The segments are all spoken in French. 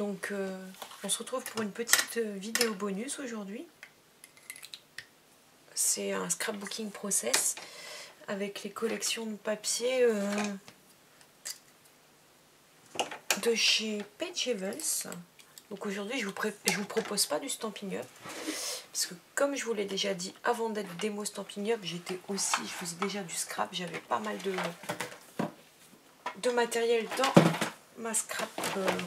Donc on se retrouve pour une petite vidéo bonus aujourd'hui. C'est un scrapbooking process avec les collections de papier de chez Paige Evans. Donc aujourd'hui je vous propose pas du Stampin' Up, parce que comme je vous l'ai déjà dit avant d'être démo Stampin' Up, je faisais déjà du scrap, j'avais pas mal de matériel dans ma scrap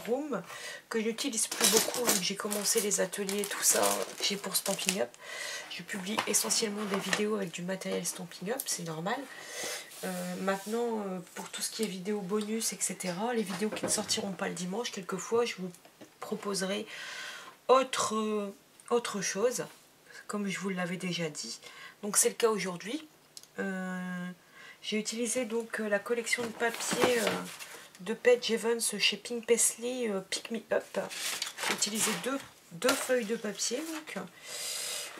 room que je n'utilise plus beaucoup vu que j'ai commencé les ateliers, tout ça que j'ai pour Stampin' Up. Je publie essentiellement des vidéos avec du matériel Stampin' Up, c'est normal. Maintenant, pour tout ce qui est vidéo bonus, etc., les vidéos qui ne sortiront pas le dimanche, quelquefois je vous proposerai autre chose, comme je vous l'avais déjà dit. Donc c'est le cas aujourd'hui. J'ai utilisé donc la collection de papier de Paige Evans chez Pink Paisley Pick Me Up. J'ai utilisé deux feuilles de papier, donc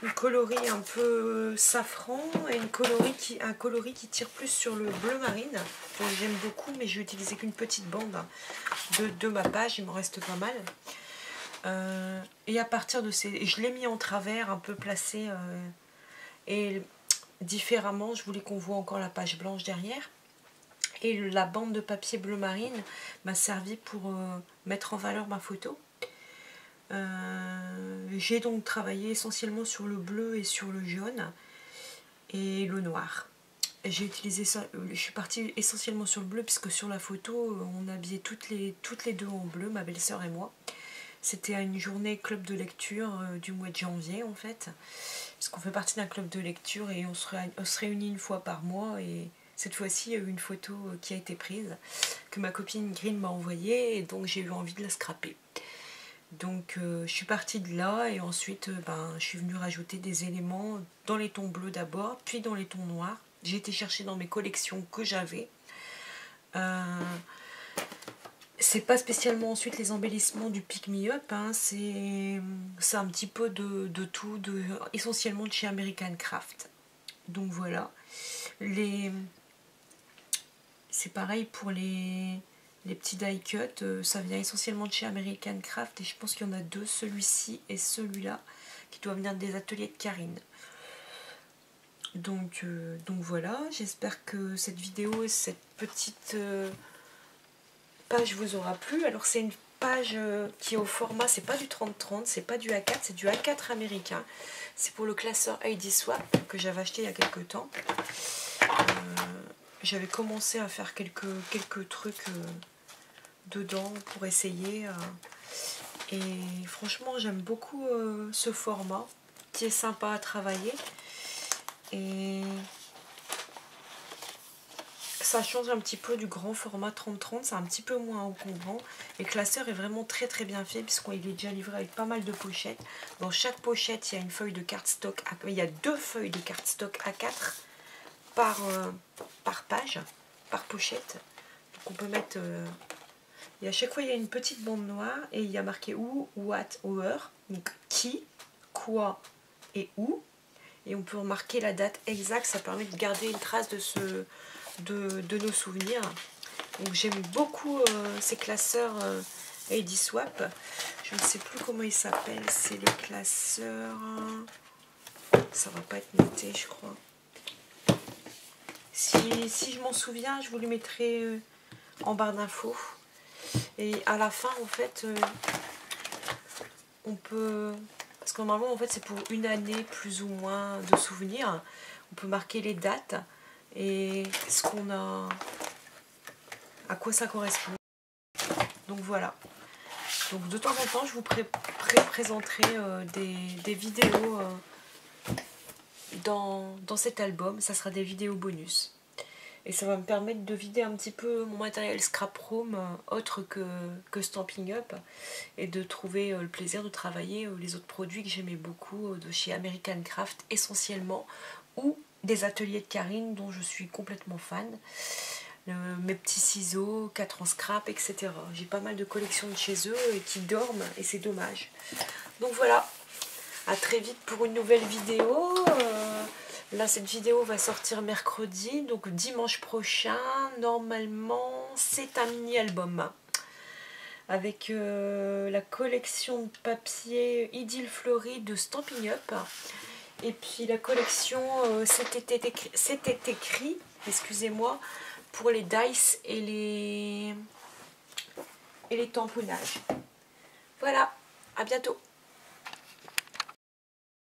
une coloris un peu safran et un coloris qui tire plus sur le bleu marine. Donc j'aime beaucoup, mais j'ai utilisé qu'une petite bande de ma page, il m'en reste pas mal. Et à partir de je l'ai mis en travers, un peu placé et différemment. Je voulais qu'on voit encore la page blanche derrière. Et la bande de papier bleu marine m'a servi pour mettre en valeur ma photo. J'ai donc travaillé essentiellement sur le bleu et sur le jaune et le noir. J'ai utilisé ça, je suis partie essentiellement sur le bleu puisque sur la photo on habillait toutes les deux en bleu, ma belle-sœur et moi. C'était à une journée club de lecture du mois de janvier en fait, parce qu'on fait partie d'un club de lecture et on se réunit une fois par mois. Et cette fois-ci il y a eu une photo qui a été prise, que ma copine Green m'a envoyée, et donc j'ai eu envie de la scraper. Donc je suis partie de là et ensuite je suis venue rajouter des éléments dans les tons bleus d'abord, puis dans les tons noirs. J'ai été chercher dans mes collections que j'avais. C'est pas spécialement ensuite les embellissements du Pick Me Up, hein, c'est un petit peu de tout, essentiellement de chez American Craft. Donc voilà. C'est pareil pour les petits die cut, ça vient essentiellement de chez American Craft et je pense qu'il y en a deux, celui-ci et celui-là, qui doivent venir des ateliers de Karine. Donc voilà, j'espère que cette vidéo et cette petite page vous aura plu. Alors c'est une page qui est au format, c'est pas du 30-30, c'est pas du A4, c'est du A4 américain. C'est pour le classeur ID Swap que j'avais acheté il y a quelques temps. J'avais commencé à faire quelques trucs dedans pour essayer. Et franchement j'aime beaucoup ce format qui est sympa à travailler. Et ça change un petit peu du grand format 30-30, c'est un petit peu moins encombrant. Et le classeur est vraiment très bien fait puisqu'il est déjà livré avec pas mal de pochettes. Dans chaque pochette, il y a une feuille de cardstock, il y a deux feuilles de cardstock A4 par page, par pochette. Donc on peut mettre... et à chaque fois, il y a une petite bande noire et il y a marqué où, what, where. Donc qui, quoi et où. Et on peut remarquer la date exacte, ça permet de garder une trace de nos souvenirs. Donc j'aime beaucoup ces classeurs ID Swap. Je ne sais plus comment il s'appelle, c'est le classeur... Ça va pas être noté, je crois. Si je m'en souviens, je vous le mettrai en barre d'infos. Et à la fin, en fait, on peut... Parce que normalement, en fait, c'est pour une année plus ou moins de souvenirs. On peut marquer les dates et ce qu'on a, à quoi ça correspond. Donc voilà. Donc de temps en temps, je vous présenterai des vidéos dans cet album. Ça sera des vidéos bonus. Et ça va me permettre de vider un petit peu mon matériel scrap room autre que Stampin' Up, et de trouver le plaisir de travailler les autres produits que j'aimais beaucoup de chez American Craft essentiellement, ou des ateliers de Karine dont je suis complètement fan. Mes petits ciseaux, 4 en scrap, etc. J'ai pas mal de collections de chez eux et qui dorment et c'est dommage. Donc voilà, à très vite pour une nouvelle vidéo. Là, cette vidéo va sortir mercredi, donc dimanche prochain. Normalement, c'est un mini-album. avec la collection de papier Idylle Fleurie de Stampin' Up. Et puis la collection C'était écrit, excusez-moi, pour les dice et les tamponnages. Voilà, à bientôt.